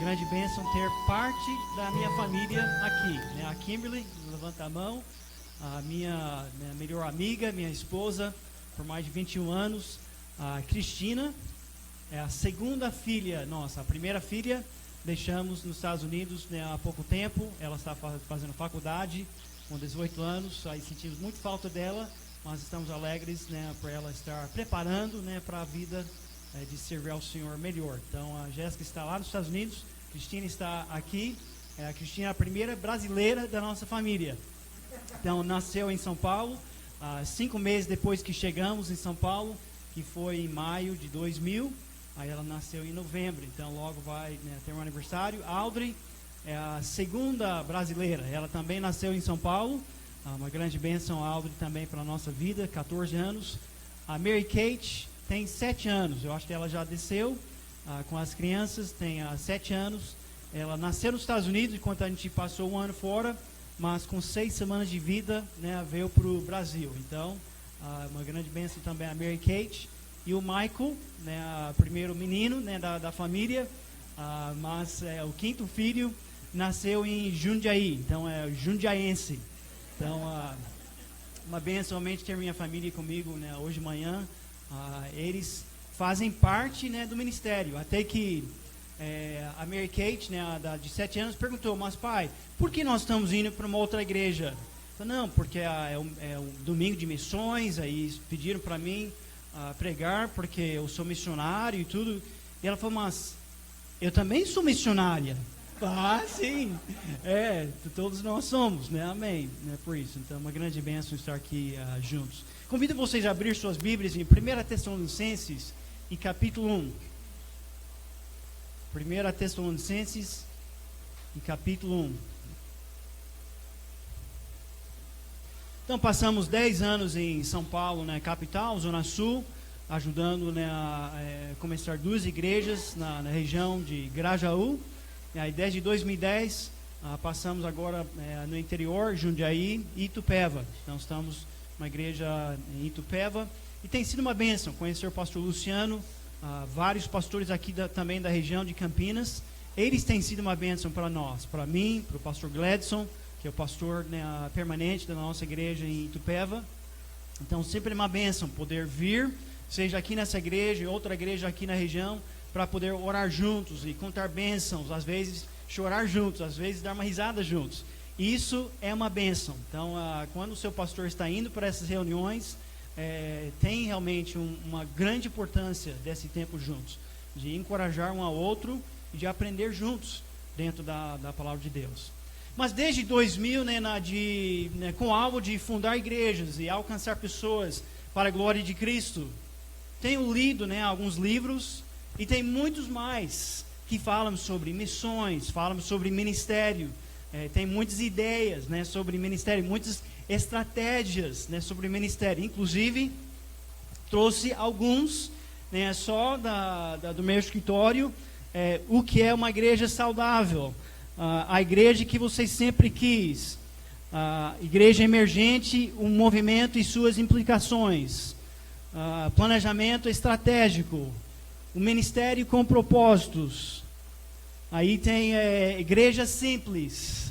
grande bênção ter parte da minha família aqui, né? A Kimberly, levanta a mão, a minha melhor amiga, minha esposa, por mais de 21 anos, a Cristina, é a segunda filha nossa. A primeira filha deixamos nos Estados Unidos, né, há pouco tempo, ela está fazendo faculdade, com 18 anos, aí sentimos muito falta dela, mas estamos alegres, né, por ela estar preparando, né, para a vida de servir ao Senhor melhor. Então a Jéssica está lá nos Estados Unidos, a Cristina está aqui. A Cristina é a primeira brasileira da nossa família. Então nasceu em São Paulo, 5 meses depois que chegamos em São Paulo, que foi em maio de 2000. Aí ela nasceu em novembro, então logo vai, né, ter um aniversário. Audrey é a segunda brasileira, ela também nasceu em São Paulo. Uma grande bênção a Audrey também para a nossa vida, 14 anos. A Mary Kate tem 7 anos, eu acho que ela já desceu com as crianças, tem 7 anos. Ela nasceu nos Estados Unidos, enquanto a gente passou um ano fora, mas com 6 semanas de vida, né, veio para o Brasil. Então, uma grande bênção também a Mary Kate. E o Michael, né, o primeiro menino, né, da família, mas o quinto filho nasceu em Jundiaí, então é jundiaense. Então, uma bênção realmente ter minha família comigo, né, hoje de manhã. Eles fazem parte, né, do ministério. Até que a Mary Kate, né, de 7 anos, perguntou: mas pai, por que nós estamos indo para uma outra igreja? Eu, não, porque é um domingo de missões, aí pediram para mim pregar, porque eu sou missionário e tudo. E ela falou: mas eu também sou missionária. Sim, todos nós somos, né? Amém, né? Por isso, então uma grande bênção estar aqui juntos. Convido vocês a abrir suas Bíblias em 1 Tessalonicenses, em capítulo 1. 1 Tessalonicenses, em capítulo 1. Então passamos 10 anos em São Paulo, né, capital, Zona Sul, ajudando, né, a começar 2 igrejas na região de Grajaú. E aí desde 2010 passamos agora no interior, Jundiaí e Itupeva. Então estamos uma igreja em Itupeva e tem sido uma bênção conhecer o pastor Luciano, vários pastores aqui também da região de Campinas. Eles têm sido uma bênção para nós, para mim, para o pastor Gladson, que é o pastor, né, permanente da nossa igreja em Itupeva. Então sempre é uma bênção poder vir, seja aqui nessa igreja e outra igreja aqui na região, para poder orar juntos e contar bênçãos, às vezes chorar juntos, às vezes dar uma risada juntos. Isso é uma bênção. Então quando o seu pastor está indo para essas reuniões, tem realmente uma grande importância desse tempo juntos, de encorajar um ao outro e de aprender juntos dentro da palavra de Deus. Mas desde 2000, né, com o alvo de fundar igrejas e alcançar pessoas para a glória de Cristo, tenho lido, né, alguns livros, e tem muitos mais que falam sobre missões, falam sobre ministério. Tem muitas ideias, né, sobre ministério, muitas estratégias, né, sobre ministério. Inclusive, trouxe alguns, né, só do meu escritório, o que é uma igreja saudável. A igreja que você sempre quis, a igreja emergente, um movimento e suas implicações, planejamento estratégico, o ministério com propósitos. Aí tem igreja simples.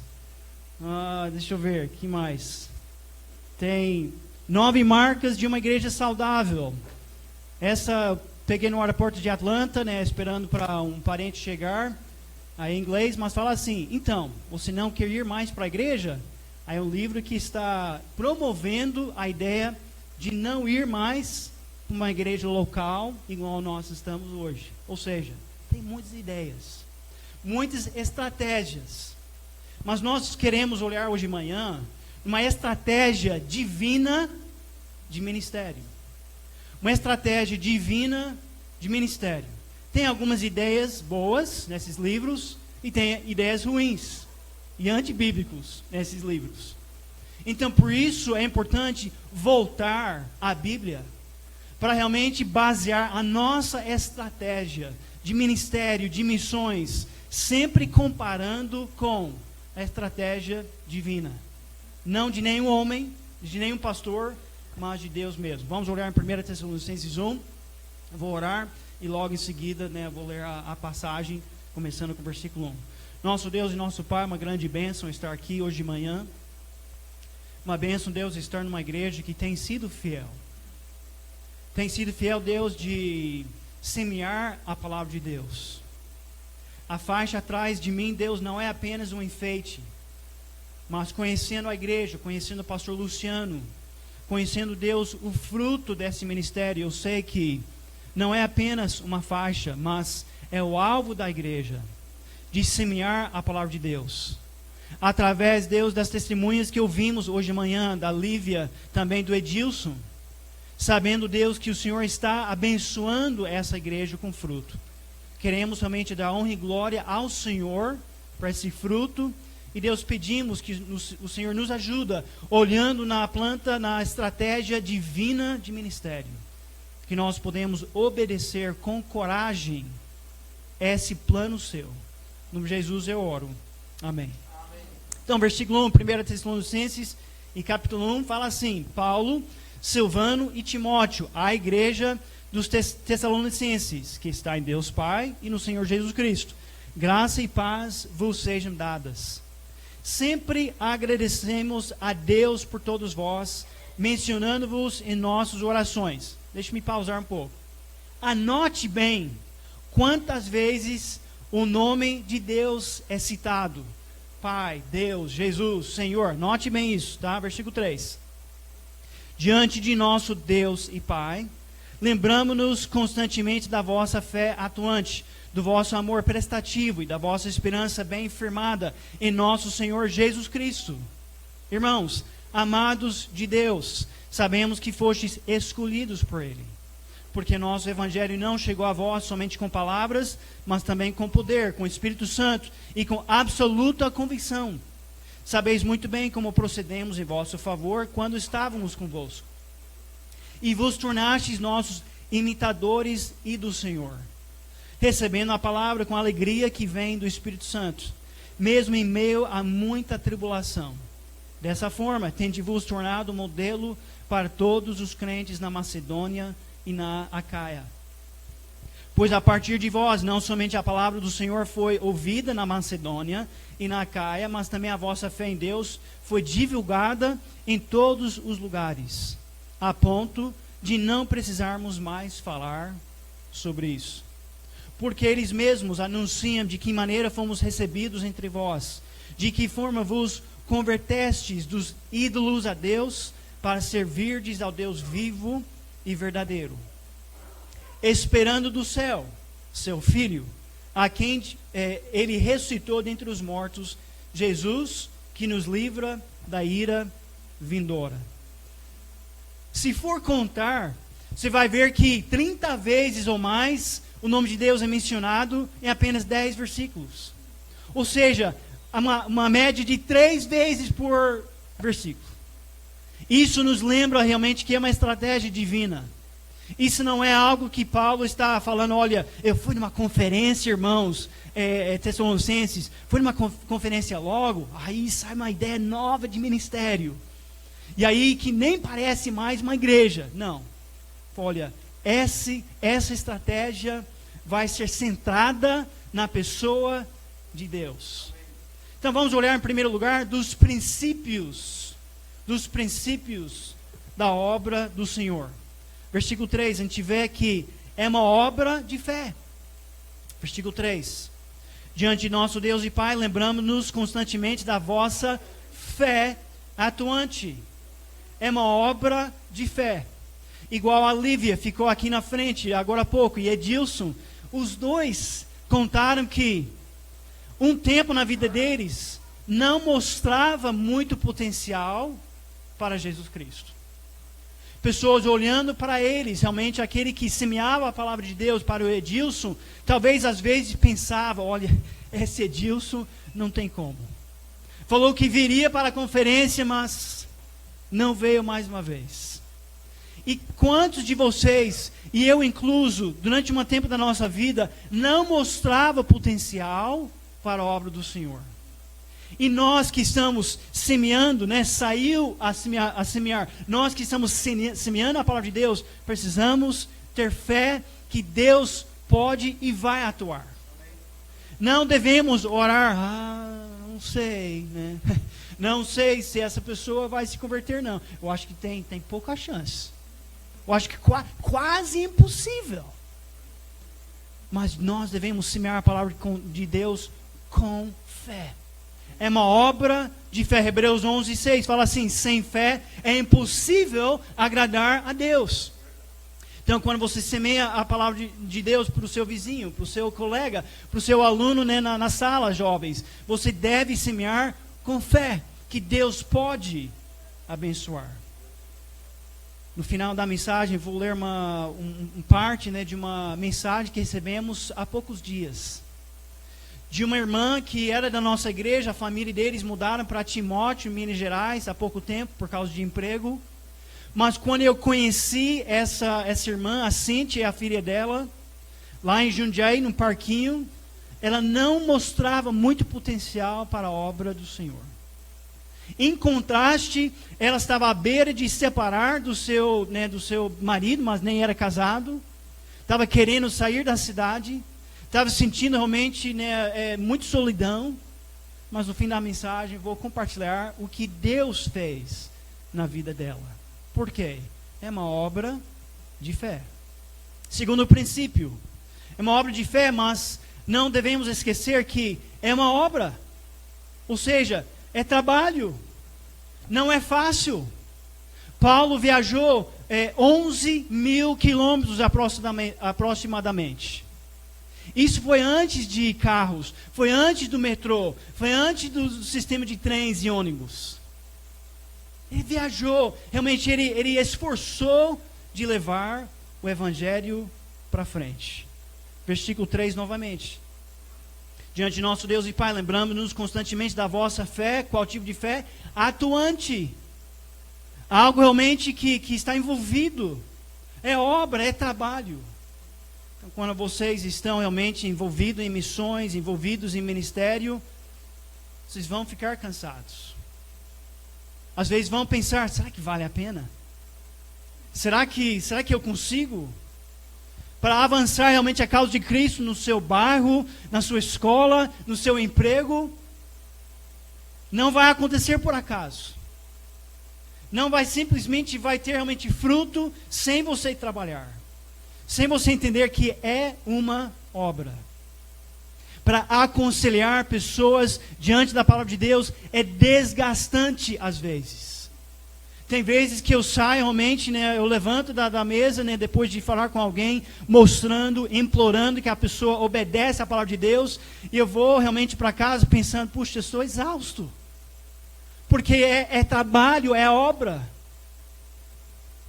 Deixa eu ver, que mais? Tem 9 marcas de uma igreja saudável. Essa eu peguei no aeroporto de Atlanta, né, esperando para um parente chegar. Aí em inglês, mas fala assim: então, você não quer ir mais para a igreja? Aí é um livro que está promovendo a ideia de não ir mais para uma igreja local igual nós estamos hoje. Ou seja, tem muitas ideias, muitas estratégias, mas nós queremos olhar hoje de manhã uma estratégia divina de ministério. Uma estratégia divina de ministério. Tem algumas ideias boas nesses livros e tem ideias ruins e antibíblicos nesses livros. Então, por isso é importante voltar à Bíblia para realmente basear a nossa estratégia de ministério, de missões, sempre comparando com a estratégia divina. Não de nenhum homem, de nenhum pastor, mas de Deus mesmo. Vamos olhar em 1 Tessalonicenses 1. Eu vou orar. E logo em seguida, né, vou ler a passagem começando com o versículo 1. Nosso Deus e nosso Pai, uma grande bênção estar aqui hoje de manhã. Uma bênção, Deus, estar numa igreja que tem sido fiel. Tem sido fiel, Deus, de semear a palavra de Deus. A faixa atrás de mim, Deus, não é apenas um enfeite, mas conhecendo a igreja, conhecendo o pastor Luciano, conhecendo, Deus, o fruto desse ministério, eu sei que não é apenas uma faixa, mas é o alvo da igreja, de semear a palavra de Deus. Através, Deus, das testemunhas que ouvimos hoje de manhã, da Lívia, também do Edilson, sabendo, Deus, que o Senhor está abençoando essa igreja com fruto. Queremos somente dar honra e glória ao Senhor para esse fruto. E Deus, pedimos que o Senhor nos ajuda, olhando na planta, na estratégia divina de ministério. Que nós podemos obedecer com coragem esse plano seu. No nome de Jesus eu oro. Amém. Então, versículo 1, 1 Tessalonicenses, e capítulo 1, fala assim: Paulo, Silvano e Timóteo, a igreja dos Tessalonicenses, que está em Deus Pai e no Senhor Jesus Cristo. Graça e paz vos sejam dadas. Sempre agradecemos a Deus por todos vós, mencionando-vos em nossas orações. Deixe-me pausar um pouco. Anote bem quantas vezes o nome de Deus é citado. Pai, Deus, Jesus, Senhor. Note bem isso, tá? Versículo 3. Diante de nosso Deus e Pai, lembramo-nos constantemente da vossa fé atuante, do vosso amor prestativo e da vossa esperança bem firmada em nosso Senhor Jesus Cristo. Irmãos, amados de Deus, sabemos que fostes escolhidos por Ele, porque nosso Evangelho não chegou a vós somente com palavras, mas também com poder, com o Espírito Santo e com absoluta convicção. Sabeis muito bem como procedemos em vosso favor quando estávamos convosco. E vos tornastes nossos imitadores e do Senhor, recebendo a palavra com alegria que vem do Espírito Santo, mesmo em meio a muita tribulação. Dessa forma, tende-vos tornado modelo para todos os crentes na Macedônia e na Acaia. Pois a partir de vós, não somente a palavra do Senhor foi ouvida na Macedônia e na Acaia, mas também a vossa fé em Deus foi divulgada em todos os lugares, a ponto de não precisarmos mais falar sobre isso. Porque eles mesmos anunciam de que maneira fomos recebidos entre vós, de que forma vos convertestes dos ídolos a Deus, para servirdes ao Deus vivo e verdadeiro, esperando do céu seu Filho, a quem Ele ressuscitou dentre os mortos, Jesus, que nos livra da ira vindoura. Se for contar, você vai ver que 30 vezes ou mais o nome de Deus é mencionado em apenas 10 versículos. Ou seja, uma média de 3 vezes por versículo. Isso nos lembra realmente que é uma estratégia divina. Isso não é algo que Paulo está falando, olha, eu fui numa conferência, irmãos, Tessalonicenses, fui numa conferência logo, aí sai uma ideia nova de ministério. E aí que nem parece mais uma igreja. Não. Olha, essa estratégia vai ser centrada na pessoa de Deus. Então vamos olhar em primeiro lugar dos princípios da obra do Senhor. Versículo 3, a gente vê que é uma obra de fé. Versículo 3. Diante de nosso Deus e Pai, lembramos-nos constantemente da vossa fé atuante. É uma obra de fé. Igual a Lívia ficou aqui na frente agora há pouco, e Edilson, os dois contaram que um tempo na vida deles não mostrava muito potencial para Jesus Cristo. Pessoas olhando para eles, realmente aquele que semeava a palavra de Deus para o Edilson, talvez às vezes pensava, olha, esse Edilson não tem como. Falou que viria para a conferência, mas não veio mais uma vez. E quantos de vocês, e eu incluso, durante um tempo da nossa vida, não mostrava potencial para a obra do Senhor? E nós que estamos semeando, saiu a semear, nós que estamos semeando a palavra de Deus, precisamos ter fé que Deus pode e vai atuar. Não devemos orar, não sei, né? Não sei se essa pessoa vai se converter, não. Eu acho que tem pouca chance. Eu acho que quase impossível. Mas nós devemos semear a palavra de Deus com fé. É uma obra de fé. Hebreus 11:6 fala assim: sem fé é impossível agradar a Deus. Então, quando você semeia a palavra de Deus para o seu vizinho, para o seu colega, para o seu aluno, né, na sala, jovens, você deve semear com fé, que Deus pode abençoar. No final da mensagem, vou ler uma parte, né, de uma mensagem que recebemos há poucos dias. De uma irmã que era da nossa igreja, a família deles mudaram para Timóteo, Minas Gerais, há pouco tempo, por causa de emprego. Mas quando eu conheci essa irmã, a Cíntia, a filha dela, lá em Jundiaí, num parquinho, ela não mostrava muito potencial para a obra do Senhor. Em contraste, ela estava à beira de separar do seu marido, mas nem era casado. Estava querendo sair da cidade. Estava sentindo realmente, muito solidão. Mas no fim da mensagem, vou compartilhar o que Deus fez na vida dela. Por quê? É uma obra de fé. Segundo princípio, é uma obra de fé, mas não devemos esquecer que é uma obra. Ou seja, é trabalho. Não é fácil. Paulo viajou 11 mil quilômetros aproximadamente. Isso foi antes de carros, foi antes do metrô, foi antes do sistema de trens e ônibus. Ele viajou, realmente ele esforçou de levar o evangelho para frente. Versículo 3 novamente. Diante de nosso Deus e Pai, lembramos-nos constantemente da vossa fé. Qual tipo de fé? Atuante. Algo realmente que está envolvido. É obra, é trabalho. Então, quando vocês estão realmente envolvidos em missões, envolvidos em ministério, vocês vão ficar cansados. Às vezes vão pensar, será que vale a pena? Será que eu consigo? Para avançar realmente a causa de Cristo no seu bairro, na sua escola, no seu emprego, não vai acontecer por acaso. Não vai simplesmente, vai ter realmente fruto sem você trabalhar. Sem você entender que é uma obra. Para aconselhar pessoas diante da palavra de Deus é desgastante às vezes. Tem vezes que eu saio realmente, eu levanto da mesa, depois de falar com alguém, mostrando, implorando que a pessoa obedece à palavra de Deus, e eu vou realmente para casa pensando, puxa, eu estou exausto. Porque é trabalho, é obra.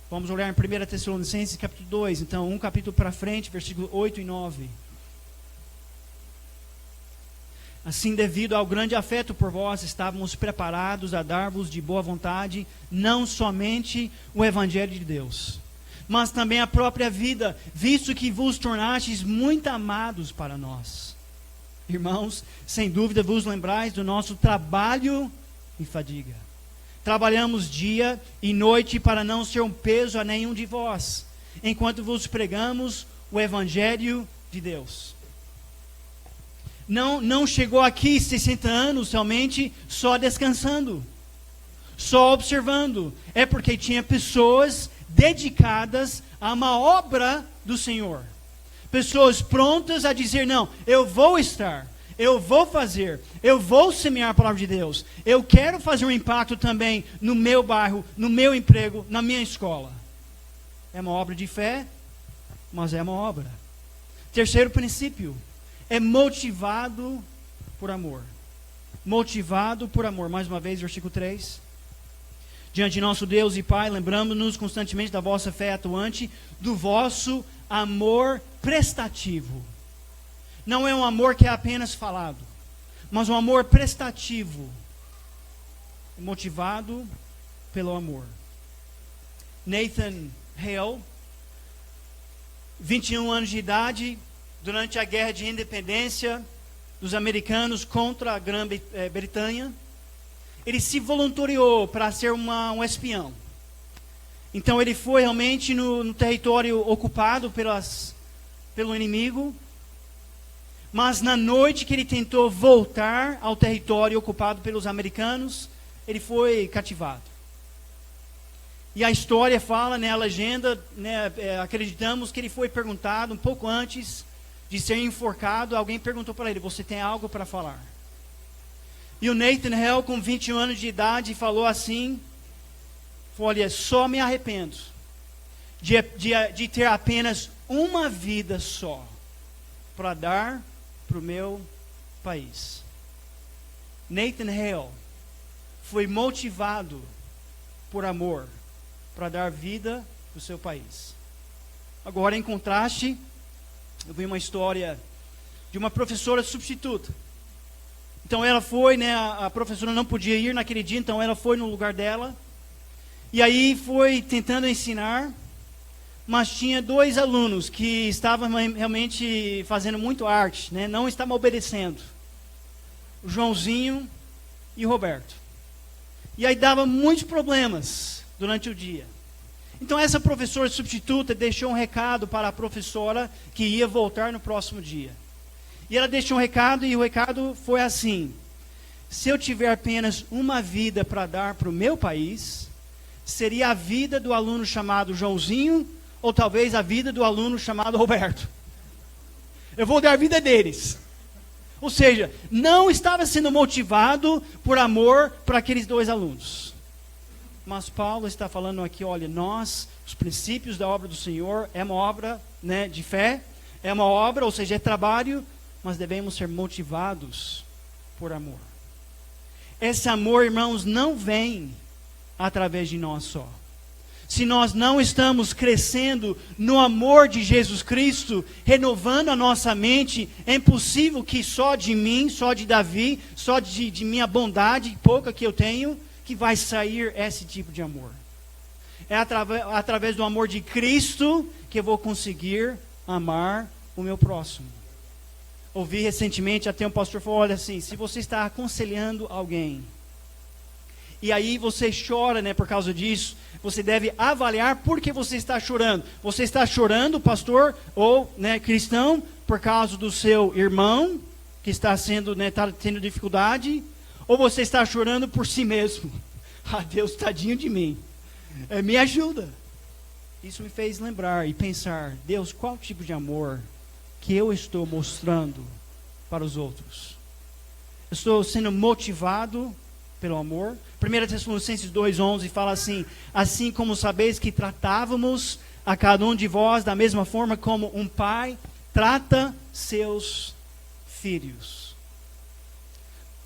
Vamos olhar em 1 Tessalonicenses capítulo 2, então um capítulo para frente, versículo 8 e 9. Assim, devido ao grande afeto por vós, estávamos preparados a dar-vos de boa vontade, não somente o Evangelho de Deus, mas também a própria vida, visto que vos tornastes muito amados para nós. Irmãos, sem dúvida vos lembrais do nosso trabalho e fadiga. Trabalhamos dia e noite para não ser um peso a nenhum de vós, enquanto vos pregamos o Evangelho de Deus. Não chegou aqui 60 anos realmente só descansando, só observando. É porque tinha pessoas dedicadas a uma obra do Senhor. Pessoas prontas a dizer, não, eu vou estar, eu vou fazer, eu vou semear a palavra de Deus. Eu quero fazer um impacto também no meu bairro, no meu emprego, na minha escola. É uma obra de fé, mas é uma obra. Terceiro princípio. É motivado por amor. Motivado por amor. Mais uma vez, versículo 3. Diante de nosso Deus e Pai, lembramos-nos constantemente da vossa fé atuante, do vosso amor prestativo. Não é um amor que é apenas falado, mas um amor prestativo. Motivado pelo amor. Nathan Hale, 21 anos de idade, durante a guerra de independência dos americanos contra a Grã-Bretanha, ele se voluntariou para ser um espião. Então ele foi realmente no território ocupado pelo inimigo, Mas na noite que ele tentou voltar ao território ocupado pelos americanos, ele foi cativado. E a história fala, né, a legenda, né, acreditamos que ele foi perguntado um pouco antes de ser enforcado. Alguém perguntou para ele: você tem algo para falar? E o Nathan Hale, com 21 anos de idade, falou assim: olha, só me arrependo de ter apenas uma vida só para dar para o meu país. Nathan Hale foi motivado por amor para dar vida para o seu país. Agora, em contraste, eu vi uma história de uma professora substituta. Então ela foi, né, a professora não podia ir naquele dia, então ela foi no lugar dela. E aí foi tentando ensinar, mas tinha 2 alunos que estavam realmente fazendo muito arte, né, não estavam obedecendo. O Joãozinho e o Roberto. E aí dava muitos problemas durante o dia. Então essa professora substituta deixou um recado para a professora que ia voltar no próximo dia. E ela deixou um recado, e o recado foi assim: se eu tiver apenas uma vida para dar para o meu país, seria a vida do aluno chamado Joãozinho, ou talvez a vida do aluno chamado Roberto. Eu vou dar a vida deles. Ou seja, não estava sendo motivado por amor para aqueles 2 alunos. Mas Paulo está falando aqui: olha, nós, os princípios da obra do Senhor, é uma obra, né, de fé, é uma obra, ou seja, é trabalho, mas devemos ser motivados por amor. Esse amor, irmãos, não vem através de nós só. Se nós não estamos crescendo no amor de Jesus Cristo, renovando a nossa mente, é impossível que só de mim, só de Davi, só de minha bondade pouca que eu tenho, que vai sair esse tipo de amor. É através do amor de Cristo que eu vou conseguir amar o meu próximo. Ouvi recentemente, até um pastor falou: olha, assim, se você está aconselhando alguém, e aí você chora, né, por causa disso, você deve avaliar por que você está chorando. Você está chorando, pastor, ou, né, cristão, por causa do seu irmão, que está sendo, né, tá tendo dificuldade, ou você está chorando por si mesmo? Ah, Deus, tadinho de mim, me ajuda. Isso me fez lembrar e pensar: Deus, qual tipo de amor que eu estou mostrando para os outros? Eu estou sendo motivado pelo amor? 1 Tessalonicenses 2,11 fala assim: assim como sabeis que tratávamos a cada um de vós da mesma forma como um pai trata seus filhos.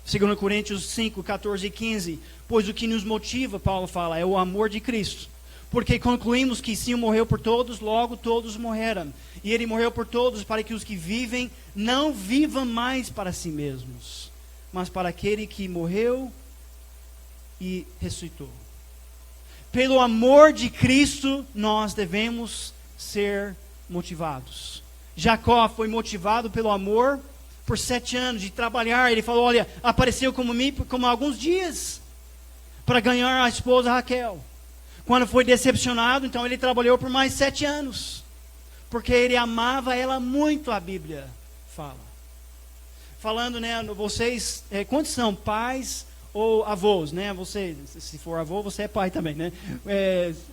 2 Coríntios 5, 14 e 15, pois o que nos motiva, Paulo fala, é o amor de Cristo. Porque concluímos que se um morreu por todos, logo todos morreram. E ele morreu por todos para que os que vivem não vivam mais para si mesmos, mas para aquele que morreu e ressuscitou. Pelo amor de Cristo, nós devemos ser motivados. Jacó foi motivado pelo amor por 7 anos de trabalhar. Ele falou: olha, apareceu como alguns dias para ganhar a esposa Raquel. Quando foi decepcionado, então ele trabalhou por mais 7 anos, porque ele amava ela muito, a Bíblia fala. Falando, né, vocês, quantos são pais ou avós, né? Você, se for avô, você é pai também, né?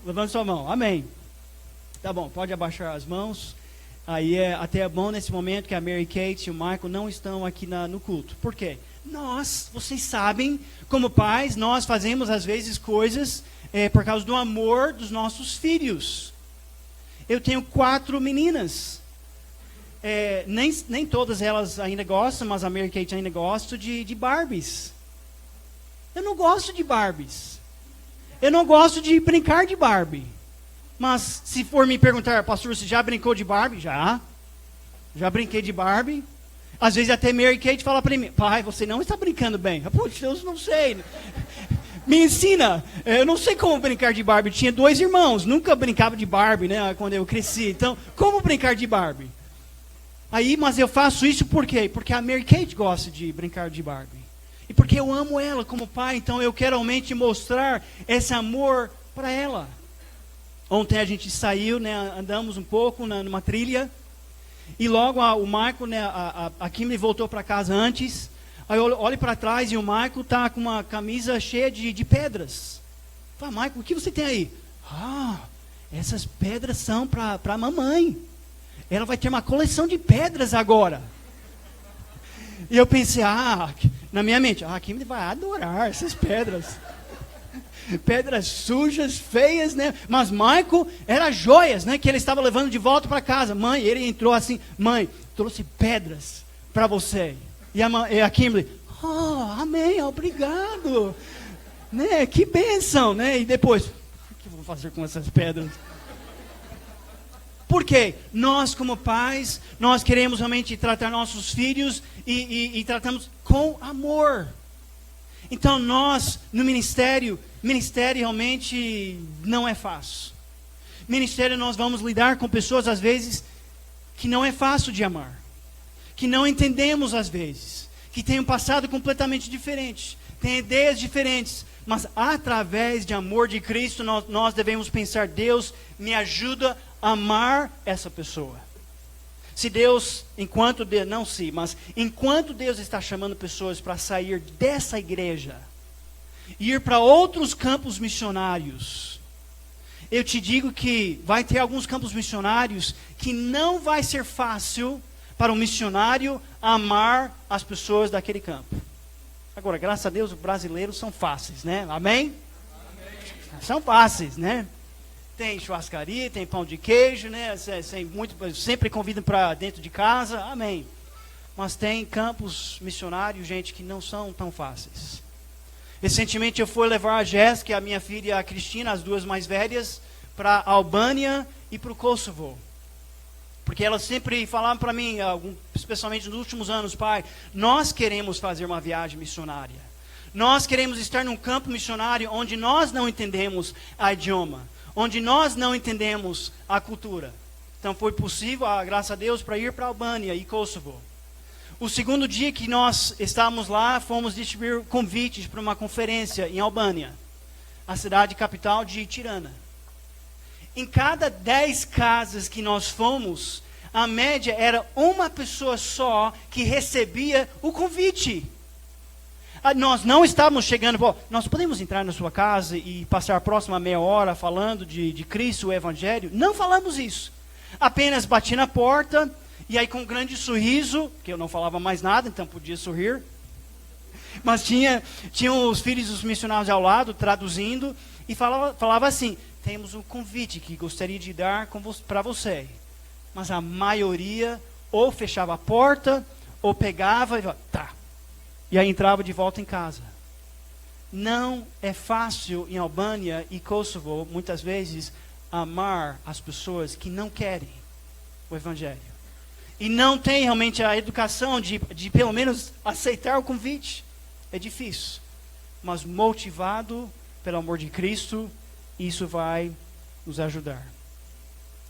Levante sua mão, amém. Tá bom, pode abaixar as mãos. Aí até bom nesse momento que a Mary Kate e o Michael não estão aqui no culto. Por quê? Vocês sabem, como pais, nós fazemos às vezes coisas por causa do amor dos nossos filhos. Eu tenho 4 meninas. Nem todas elas ainda gostam, mas a Mary Kate ainda gosta de Barbies. Eu não gosto de Barbies. Eu não gosto de brincar de Barbie. Mas se for me perguntar: pastor, você já brincou de Barbie? Já brinquei de Barbie. Às vezes até Mary Kate fala para mim: pai, você não está brincando bem. Puxa, eu não sei. Me ensina. Eu não sei como brincar de Barbie. Tinha 2 irmãos, nunca brincava de Barbie, né, quando eu cresci. Então, como brincar de Barbie? Mas eu faço isso por quê? Porque a Mary Kate gosta de brincar de Barbie. E porque eu amo ela como pai, então eu quero realmente mostrar esse amor para ela. Ontem a gente saiu, né, andamos um pouco numa trilha, E logo o Michael, né, a Kimberly voltou para casa antes. Aí eu olho para trás e o Michael está com uma camisa cheia de pedras. Fala, Michael, o que você tem aí? Essas pedras são para a mamãe. Ela vai ter uma coleção de pedras agora. E eu pensei, na minha mente, a Kimberly vai adorar essas pedras. Pedras sujas, feias, né? Mas Michael era joias, né? Que ele estava levando de volta para casa. Mãe, ele entrou assim, mãe, trouxe pedras para você. E a Kimberly, amém, obrigado. Né? Que bênção, né? E depois, o que eu vou fazer com essas pedras? Por quê? Nós como pais, nós queremos realmente tratar nossos filhos e tratamos com amor. Então nós, no ministério realmente não é fácil. Ministério nós vamos lidar com pessoas às vezes que não é fácil de amar. Que não entendemos às vezes. Que têm um passado completamente diferente. Têm ideias diferentes. Mas através de amor de Cristo nós devemos pensar, Deus me ajuda a amar essa pessoa. Se Deus, enquanto Deus está chamando pessoas para sair dessa igreja, e ir para outros campos missionários, eu te digo que vai ter alguns campos missionários que não vai ser fácil para um missionário amar as pessoas daquele campo. Agora, graças a Deus, os brasileiros são fáceis, né? Amém? Amém. São fáceis, né? Tem churrascaria, tem pão de queijo, né? Sempre convidam para dentro de casa, amém. Mas tem campos missionários, gente, que não são tão fáceis. Recentemente eu fui levar a Jéssica e a minha filha, a Cristina, as duas mais velhas, para a Albânia e para o Kosovo. Porque elas sempre falavam para mim, especialmente nos últimos anos, pai, nós queremos fazer uma viagem missionária. Nós queremos estar num campo missionário onde nós não entendemos a idioma, onde nós não entendemos a cultura. Então foi possível, graças a Deus, para ir para a Albânia e Kosovo. O segundo dia que nós estávamos lá, fomos distribuir convites para uma conferência em Albânia, a cidade capital de Tirana. Em cada 10 casas que nós fomos, a média era uma pessoa só que recebia o convite. Nós não estávamos chegando, nós podemos entrar na sua casa e passar a próxima meia hora falando de Cristo, o Evangelho? Não falamos isso. Apenas bati na porta, e aí com um grande sorriso, que eu não falava mais nada, então podia sorrir. Mas tinham os filhos dos missionários ao lado, traduzindo, e falava assim, temos um convite que gostaria de dar para você. Mas a maioria ou fechava a porta, ou pegava e falava, tá. E aí entrava de volta em casa. Não é fácil em Albânia e Kosovo, muitas vezes, amar as pessoas que não querem o Evangelho. E não tem realmente a educação de pelo menos aceitar o convite. É difícil. Mas motivado pelo amor de Cristo, isso vai nos ajudar.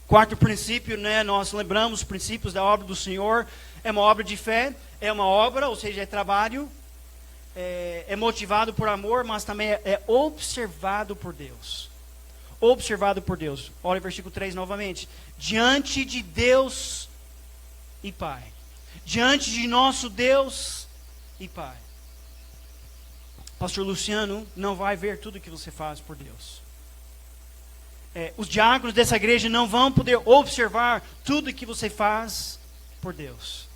Quarto princípio, né, nós lembramos os princípios da obra do Senhor. É uma obra de fé, é uma obra, ou seja, é trabalho. É motivado por amor, mas também é observado por Deus. Observado por Deus. Olha o versículo 3 novamente. Diante de Deus e Pai. Diante de nosso Deus e Pai. Pastor Luciano não vai ver tudo que você faz por Deus. Os diáconos dessa igreja não vão poder observar tudo que você faz por Deus.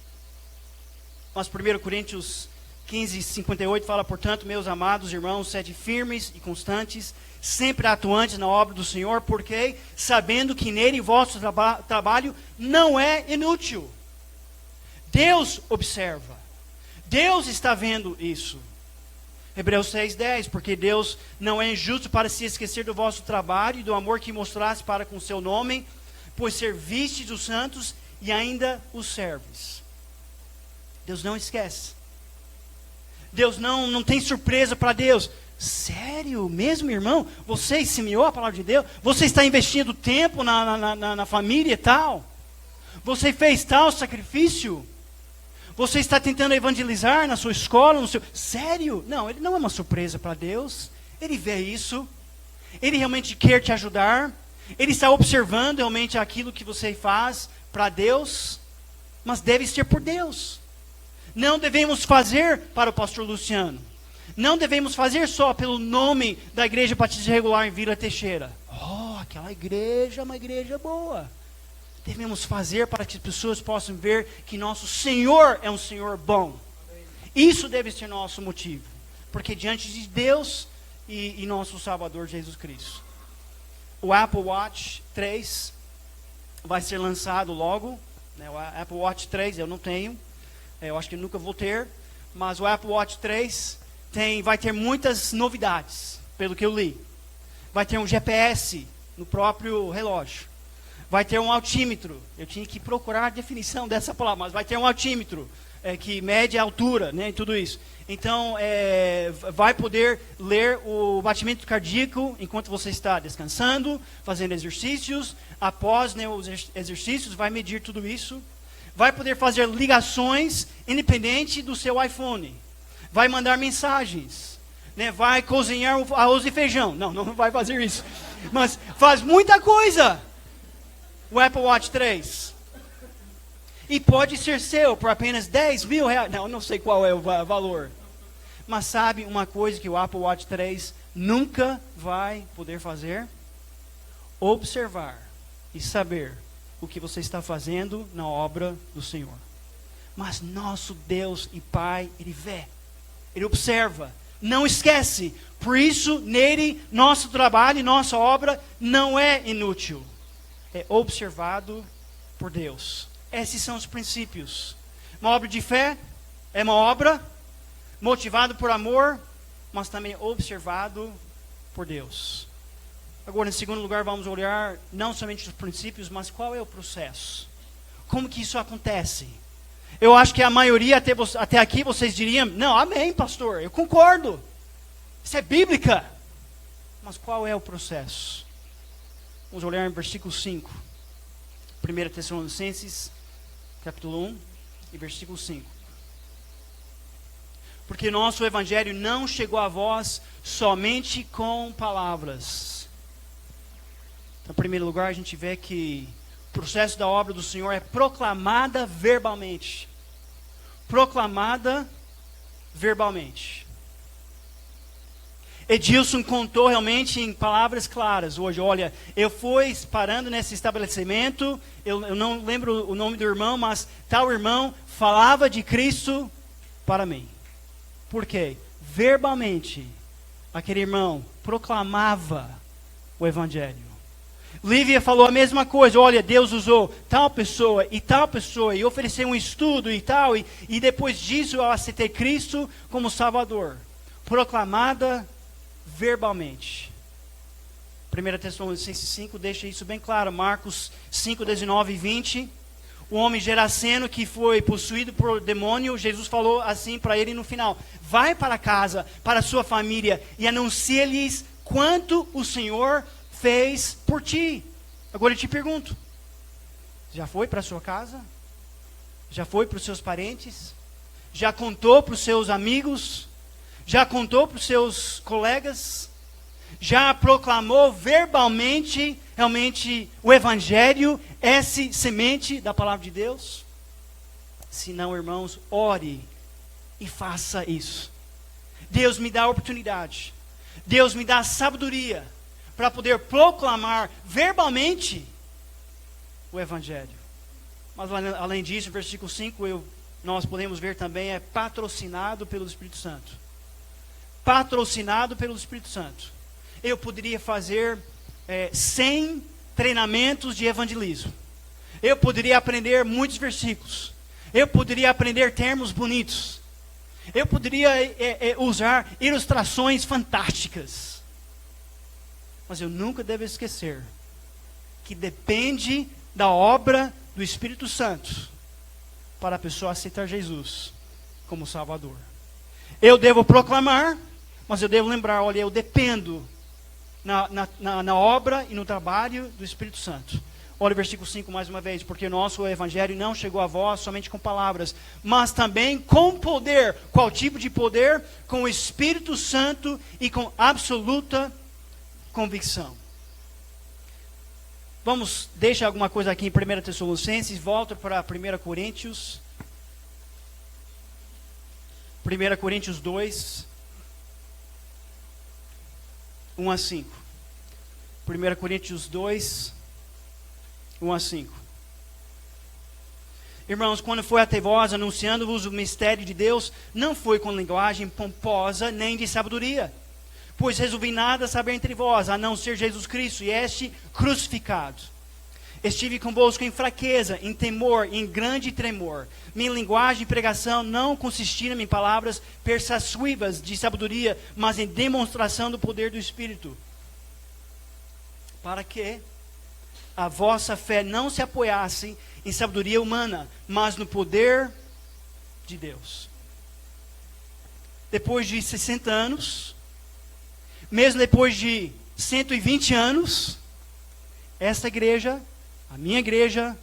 Mas 1 Coríntios 15:58 fala, portanto, meus amados irmãos, sede firmes e constantes, sempre atuantes na obra do Senhor, porque sabendo que nele vosso trabalho não é inútil. Deus observa. Deus está vendo isso. Hebreus 6:10, porque Deus não é injusto para se esquecer do vosso trabalho e do amor que mostraste para com o seu nome, pois servistes os santos e ainda os serves. Deus não esquece. Deus não tem surpresa para Deus. Sério? Mesmo, irmão? Você semeou a palavra de Deus? Você está investindo tempo na família e tal? Você fez tal sacrifício? Você está tentando evangelizar na sua escola, no seu... Sério? Não, ele não é uma surpresa para Deus. Ele vê isso. Ele realmente quer te ajudar. Ele está observando realmente aquilo que você faz para Deus. mas deve ser por Deus. Não devemos fazer para o pastor Luciano. Não devemos fazer só pelo nome da Igreja Batista Regular em Vila Teixeira. Oh, aquela igreja é uma igreja boa. Devemos fazer para que as pessoas possam ver que nosso Senhor é um Senhor bom. Isso deve ser nosso motivo. Porque diante de Deus e nosso Salvador Jesus Cristo. O Apple Watch 3 vai ser lançado logo. Né? O Apple Watch 3 eu não tenho. Eu acho que nunca vou ter. Mas o Apple Watch 3 vai ter muitas novidades, pelo que eu li. Vai ter um GPS no próprio relógio. Vai ter um altímetro. Eu tinha que procurar a definição dessa palavra, mas vai ter um altímetro que mede a altura, né, e tudo isso. Então, vai poder ler o batimento cardíaco enquanto você está descansando, fazendo exercícios. Após, né, os exercícios, vai medir tudo isso. Vai poder fazer ligações independente do seu iPhone. Vai mandar mensagens. Né, vai cozinhar arroz e feijão. Não vai fazer isso. Mas faz muita coisa. O Apple Watch 3. E pode ser seu por apenas 10 mil reais. Não sei qual é o valor. Mas sabe uma coisa que o Apple Watch 3 nunca vai poder fazer? Observar e saber o que você está fazendo na obra do Senhor. Mas nosso Deus e Pai, Ele vê. Ele observa. Não esquece. Por isso, nele, nosso trabalho e nossa obra não é inútil. É observado por Deus. Esses são os princípios. Uma obra de fé é uma obra motivada por amor, mas também observado por Deus. Agora, em segundo lugar, vamos olhar não somente os princípios, mas qual é o processo. Como que isso acontece? Eu acho que a maioria, até aqui, vocês diriam, não, amém, pastor, eu concordo. Isso é bíblica. Mas qual é o processo? Vamos olhar em versículo 5. 1 Tessalonicenses, capítulo 1 e versículo 5. Porque nosso evangelho não chegou a vós somente com palavras. Então, em primeiro lugar, a gente vê que o processo da obra do Senhor é proclamada verbalmente. Proclamada verbalmente. Edilson contou realmente em palavras claras hoje. Olha, eu fui parando nesse estabelecimento, eu não lembro o nome do irmão, mas tal irmão falava de Cristo para mim. Por quê? Verbalmente, aquele irmão proclamava o Evangelho. Lívia falou a mesma coisa. Olha, Deus usou tal pessoa e ofereceu um estudo e tal, e depois disso eu aceitei Cristo como Salvador. Proclamada verbalmente. 1 Tessalonicenses 5 deixa isso bem claro. Marcos 5, 19 e 20. O homem Geraseno que foi possuído por demônio, Jesus falou assim para ele no final: vai para casa, para a sua família, e anuncie-lhes quanto o Senhor fez por ti. Agora eu te pergunto, já foi para a sua casa? Já foi para os seus parentes? Já contou para os seus amigos? Já contou para os seus colegas? Já proclamou verbalmente, realmente, o Evangelho, essa semente da palavra de Deus? Se não, irmãos, ore e faça isso. Deus me dá a oportunidade. Deus me dá a sabedoria para poder proclamar verbalmente o Evangelho. Mas além disso, versículo 5, nós podemos ver também, é patrocinado pelo Espírito Santo. Patrocinado pelo Espírito Santo. Eu poderia fazer 100 treinamentos de evangelismo. Eu poderia aprender muitos versículos. Eu poderia aprender termos bonitos. Eu poderia usar ilustrações fantásticas. Mas eu nunca devo esquecer que depende da obra do Espírito Santo para a pessoa aceitar Jesus como Salvador. Eu devo proclamar, mas eu devo lembrar, olha, eu dependo na obra e no trabalho do Espírito Santo. Olha o versículo 5 mais uma vez. Porque nosso evangelho não chegou a vós somente com palavras, mas também com poder. Qual tipo de poder? Com o Espírito Santo e com absoluta convicção. deixa alguma coisa aqui em 1 Tessalonicenses, volta para 1 Coríntios. 1 Coríntios 2, 1 a 5. 1 Coríntios 2, 1 a 5. Irmãos, quando foi até vós, anunciando-vos o mistério de Deus, não foi com linguagem pomposa, nem de sabedoria. Pois resolvi nada saber entre vós, a não ser Jesus Cristo e este crucificado. Estive convosco em fraqueza, em temor, em grande tremor. Minha linguagem e pregação não consistiram em palavras persuasivas de sabedoria, mas em demonstração do poder do Espírito. Para que a vossa fé não se apoiasse em sabedoria humana, mas no poder de Deus. Depois de 60 anos, mesmo depois de 120 anos, esta igreja, a minha igreja,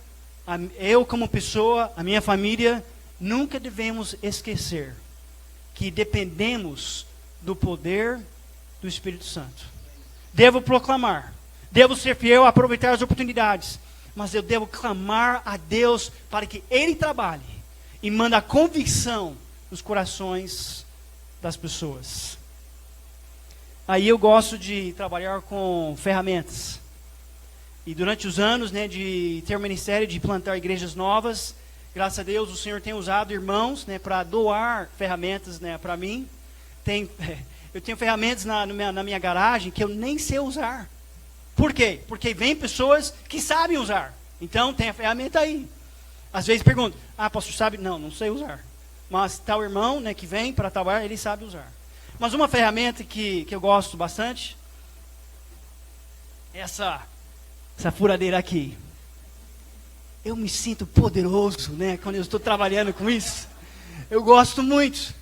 eu como pessoa, a minha família, nunca devemos esquecer que dependemos do poder do Espírito Santo. Devo proclamar, devo ser fiel a aproveitar as oportunidades, mas eu devo clamar a Deus para que Ele trabalhe e mande a convicção nos corações das pessoas. Aí eu gosto de trabalhar com ferramentas. E durante os anos, de ter o ministério de plantar igrejas novas, graças a Deus o Senhor tem usado irmãos, para doar ferramentas, para mim. Eu tenho ferramentas na minha garagem que eu nem sei usar. Por quê? Porque vem pessoas que sabem usar. Então tem a ferramenta aí. Às vezes pergunto, pastor, sabe? Não sei usar. Mas tal irmão, que vem para trabalhar, ele sabe usar. Mas uma ferramenta que eu gosto bastante, essa furadeira aqui. Eu me sinto poderoso, quando eu estou trabalhando com isso. Eu gosto muito.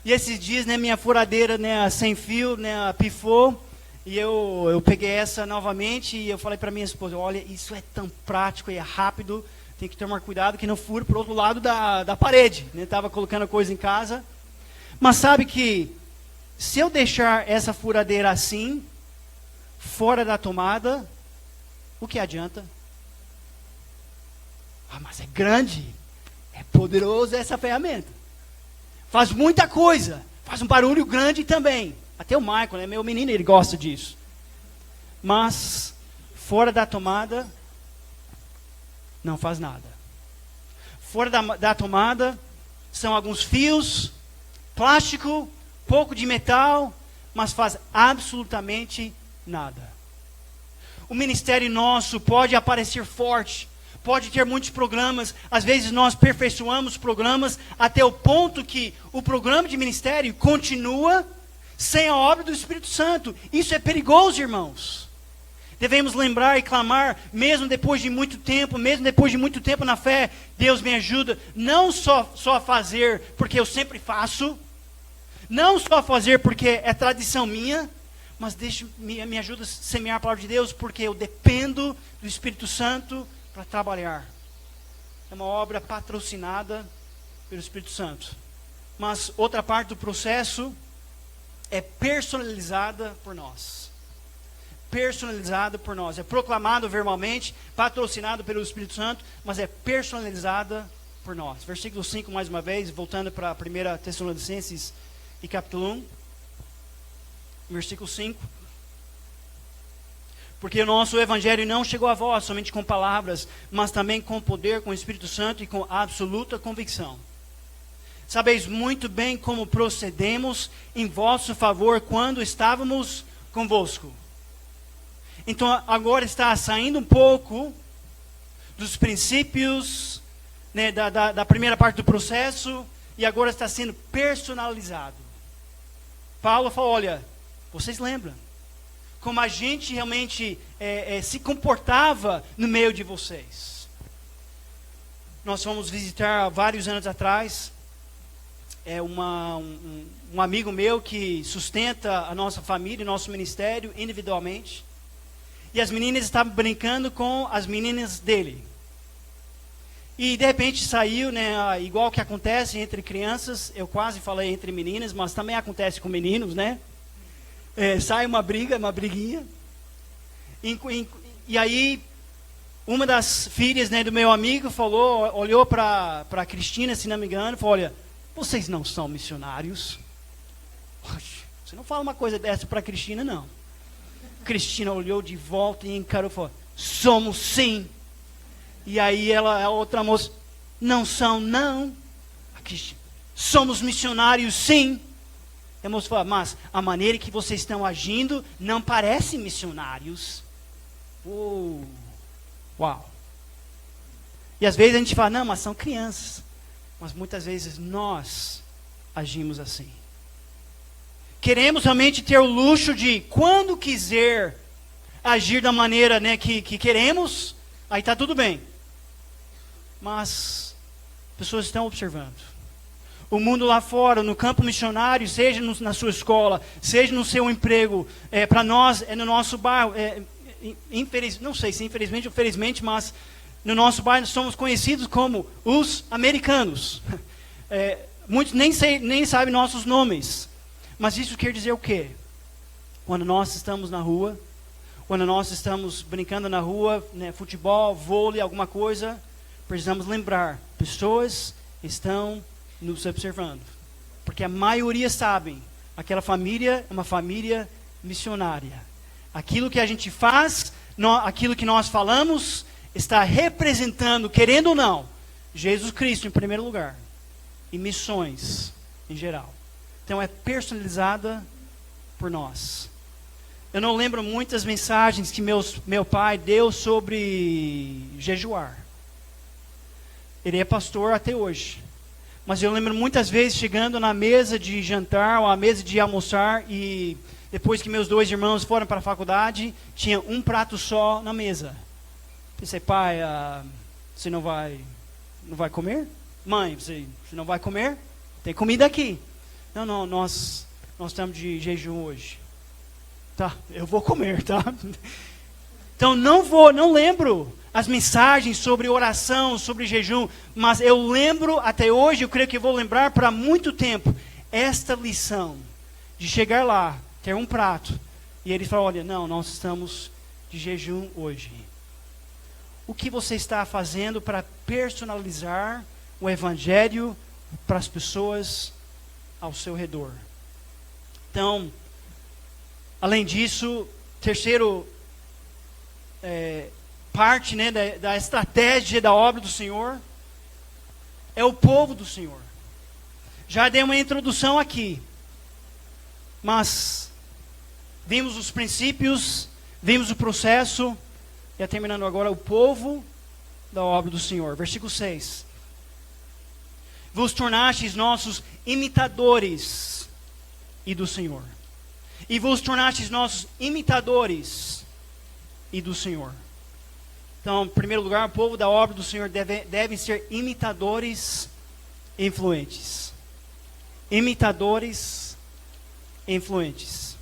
E esses dias, minha furadeira, sem fio, pifou. E eu peguei essa novamente e eu falei para minha esposa, olha, isso é tão prático e é rápido, tem que tomar cuidado que não fure para o outro lado da parede. Estava colocando coisa em casa. Mas sabe que se eu deixar essa furadeira assim, fora da tomada, o que adianta? Mas é grande, é poderoso essa ferramenta. Faz muita coisa, faz um barulho grande também. Até o Michael, meu menino, ele gosta disso. Mas, fora da tomada, não faz nada. Fora da tomada, são alguns fios, plástico, pouco de metal, mas faz absolutamente nada. O ministério nosso pode aparecer forte, pode ter muitos programas, às vezes nós aperfeiçoamos programas até o ponto que o programa de ministério continua sem a obra do Espírito Santo. Isso é perigoso, irmãos. Devemos lembrar e clamar, mesmo depois de muito tempo na fé, Deus me ajuda, não só a fazer porque eu sempre faço, não só a fazer porque é tradição minha, mas me ajuda a semear a palavra de Deus, porque eu dependo do Espírito Santo para trabalhar. É uma obra patrocinada pelo Espírito Santo. Mas outra parte do processo é personalizada por nós. Personalizada por nós. É proclamado verbalmente, patrocinado pelo Espírito Santo, mas é personalizada por nós. Versículo 5, mais uma vez, voltando para 1 Tessalonicenses e capítulo 1. Versículo 5. Porque o nosso evangelho não chegou a vós somente com palavras, mas também com poder, com o Espírito Santo e com absoluta convicção. Sabeis muito bem como procedemos em vosso favor quando estávamos convosco. Então agora está saindo um pouco dos princípios, da primeira parte do processo, e agora está sendo personalizado. Paulo fala, olha, vocês lembram como a gente realmente se comportava no meio de vocês. Nós fomos visitar vários anos atrás um amigo meu que sustenta a nossa família, nosso ministério individualmente. E as meninas estavam brincando com as meninas dele. E de repente saiu, igual que acontece entre crianças, eu quase falei entre meninas, mas também acontece com meninos, sai uma briga, uma briguinha. E aí uma das filhas, né, do meu amigo falou, olhou para a Cristina, se não me engano, falou, olha, vocês não são missionários. Oxe, você não fala uma coisa dessa para a Cristina, não. Cristina olhou de volta e encarou e falou, somos sim. E aí a outra moça, não são não. A Cristina, somos missionários sim. E a moça falou, mas a maneira que vocês estão agindo não parece missionários. Uau. E às vezes a gente fala, não, mas são crianças. Mas muitas vezes nós agimos assim. Queremos realmente ter o luxo de, quando quiser, agir da maneira, né, que queremos, aí está tudo bem. Mas pessoas estão observando. O mundo lá fora, no campo missionário, seja na sua escola, seja no seu emprego, para nós, no nosso bairro, não sei se infelizmente ou felizmente, mas no nosso bairro somos conhecidos como os americanos. Muitos nem sabem nossos nomes. Mas isso quer dizer o quê? Quando nós estamos na rua, quando nós estamos brincando na rua, né, futebol, vôlei, alguma coisa, precisamos lembrar, pessoas estão nos observando. Porque a maioria sabem, aquela família é uma família missionária. Aquilo que a gente faz, aquilo que nós falamos, está representando, querendo ou não, Jesus Cristo em primeiro lugar. E missões em geral. Então é personalizada por nós. Eu não lembro muitas mensagens que meu pai deu sobre jejuar. Ele é pastor até hoje. Mas eu lembro muitas vezes chegando na mesa de jantar ou à mesa de almoçar e depois que meus 2 irmãos foram para a faculdade, tinha um prato só na mesa. Pensei, pai, você não vai comer? Mãe, você não vai comer? Tem comida aqui. Não, nós estamos de jejum hoje. Tá, eu vou comer, tá? Então não lembro as mensagens sobre oração, sobre jejum, mas eu lembro até hoje, eu creio que vou lembrar para muito tempo, esta lição de chegar lá, ter um prato, e eles falam, olha, não, nós estamos de jejum hoje. O que você está fazendo para personalizar o evangelho para as pessoas ao seu redor? Então, além disso, terceiro parte, né, da estratégia da obra do Senhor é o povo do Senhor. Já dei uma introdução aqui, mas vimos os princípios, vimos o processo, e terminando agora o povo da obra do Senhor. Versículo 6. Vos tornastes nossos imitadores e do Senhor. E vos tornastes nossos imitadores e do Senhor. Então, em primeiro lugar, o povo da obra do Senhor devem ser imitadores influentes. Imitadores influentes.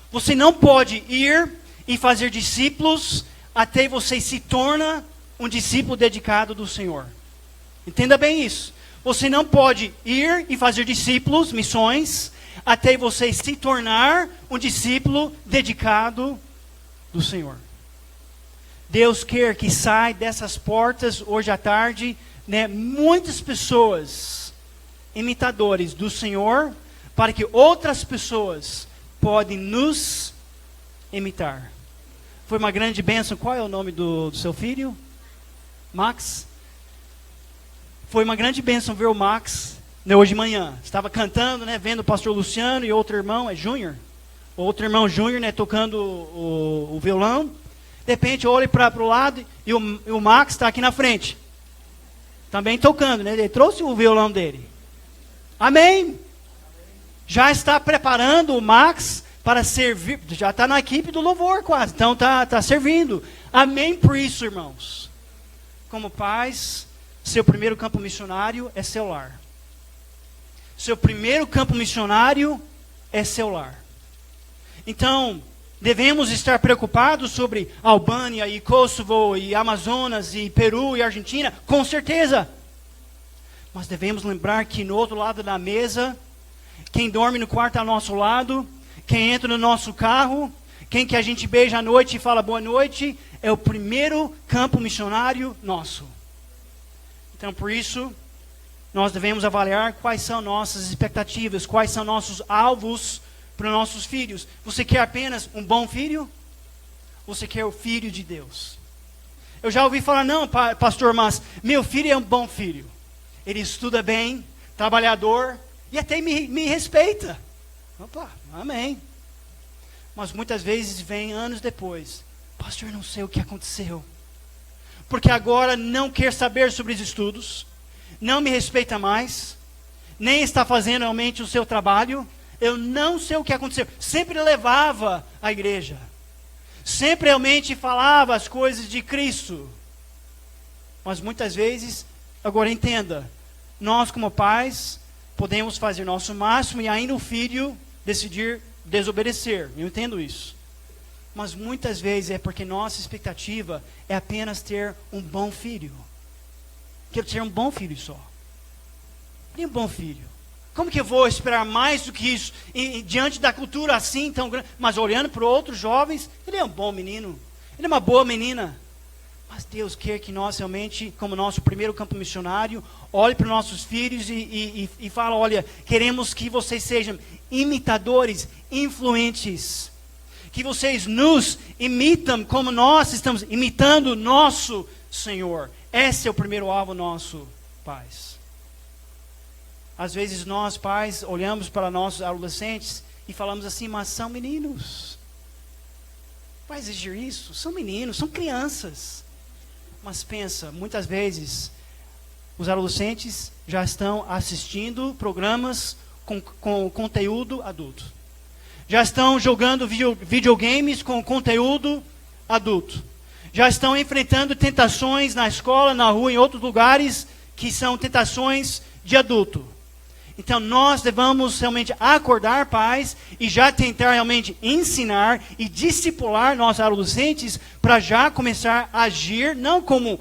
Você não pode ir e fazer discípulos até você se torna um discípulo dedicado do Senhor. Entenda bem isso. Você não pode ir e fazer discípulos, missões, até você se tornar um discípulo dedicado do Senhor. Deus quer que saia dessas portas hoje à tarde, né, muitas pessoas imitadores do Senhor, para que outras pessoas podem nos imitar. Foi uma grande bênção. Qual é o nome do seu filho? Max? Foi uma grande bênção ver o Max, né, hoje de manhã. Estava cantando, né, vendo o pastor Luciano e outro irmão, Júnior. Outro irmão Júnior, né, tocando o violão. De repente eu olho para o lado e o Max está aqui na frente. Também tocando, né? Ele trouxe o violão dele. Amém. Já está preparando o Max para servir. Já está na equipe do louvor quase. Então está servindo. Amém por isso, irmãos. Como pais, seu primeiro campo missionário é seu lar. Seu primeiro campo missionário é seu lar. Então, devemos estar preocupados sobre Albânia e Kosovo e Amazonas e Peru e Argentina? Com certeza. Mas devemos lembrar que no outro lado da mesa, quem dorme no quarto ao nosso lado, quem entra no nosso carro, Quem que a gente beija à noite e fala boa noite é o primeiro campo missionário nosso. Então, por isso, nós devemos avaliar quais são nossas expectativas, quais são nossos alvos para os nossos filhos. Você quer apenas um bom filho? Você quer o filho de Deus? Eu já ouvi falar, não, pastor, mas meu filho é um bom filho. Ele estuda bem, trabalhador e até me respeita. Opa, amém. Mas muitas vezes vem anos depois, pastor, eu não sei o que aconteceu. Porque agora não quer saber sobre os estudos, não me respeita mais, nem está fazendo realmente o seu trabalho. Eu não sei o que aconteceu. Sempre levava à igreja, sempre realmente falava as coisas de Cristo. Mas muitas vezes, agora entenda, nós como pais podemos fazer nosso máximo e ainda o filho decidir desobedecer. Eu entendo isso. Mas muitas vezes é porque nossa expectativa é apenas ter um bom filho. Quero ter um bom filho só. E um bom filho. Como que eu vou esperar mais do que isso? Diante da cultura assim tão grande. Mas olhando para outros jovens, ele é um bom menino. Ele é uma boa menina. Mas Deus quer que nós realmente, como nosso primeiro campo missionário, olhe para os nossos filhos e fala, olha, queremos que vocês sejam imitadores, influentes. Que vocês nos imitam como nós estamos imitando o nosso Senhor. Esse é o primeiro alvo nosso, pais. Às vezes nós, pais, olhamos para nossos adolescentes e falamos assim, mas são meninos. Vai exigir isso? São meninos, são crianças. Mas pensa, muitas vezes, os adolescentes já estão assistindo programas com conteúdo adulto. Já estão jogando videogames com conteúdo adulto. Já estão enfrentando tentações na escola, na rua, em outros lugares, que são tentações de adulto. Então nós devemos realmente acordar, pais, e já tentar realmente ensinar e discipular nossos adolescentes para já começar a agir, não como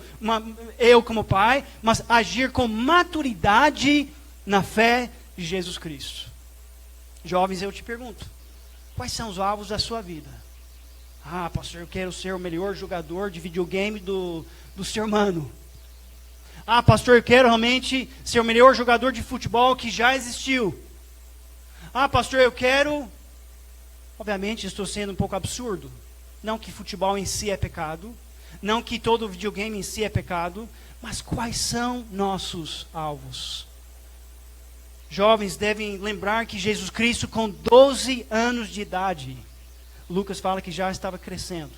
eu como pai, mas agir com maturidade na fé de Jesus Cristo. Jovens, eu te pergunto, quais são os alvos da sua vida? Ah, pastor, eu quero ser o melhor jogador de videogame do ser humano. Ah, pastor, eu quero realmente ser o melhor jogador de futebol que já existiu. Ah, pastor, eu quero... Obviamente, estou sendo um pouco absurdo. Não que futebol em si é pecado. Não que todo videogame em si é pecado. Mas quais são nossos alvos? Jovens devem lembrar que Jesus Cristo, com 12 anos de idade, Lucas fala que já estava crescendo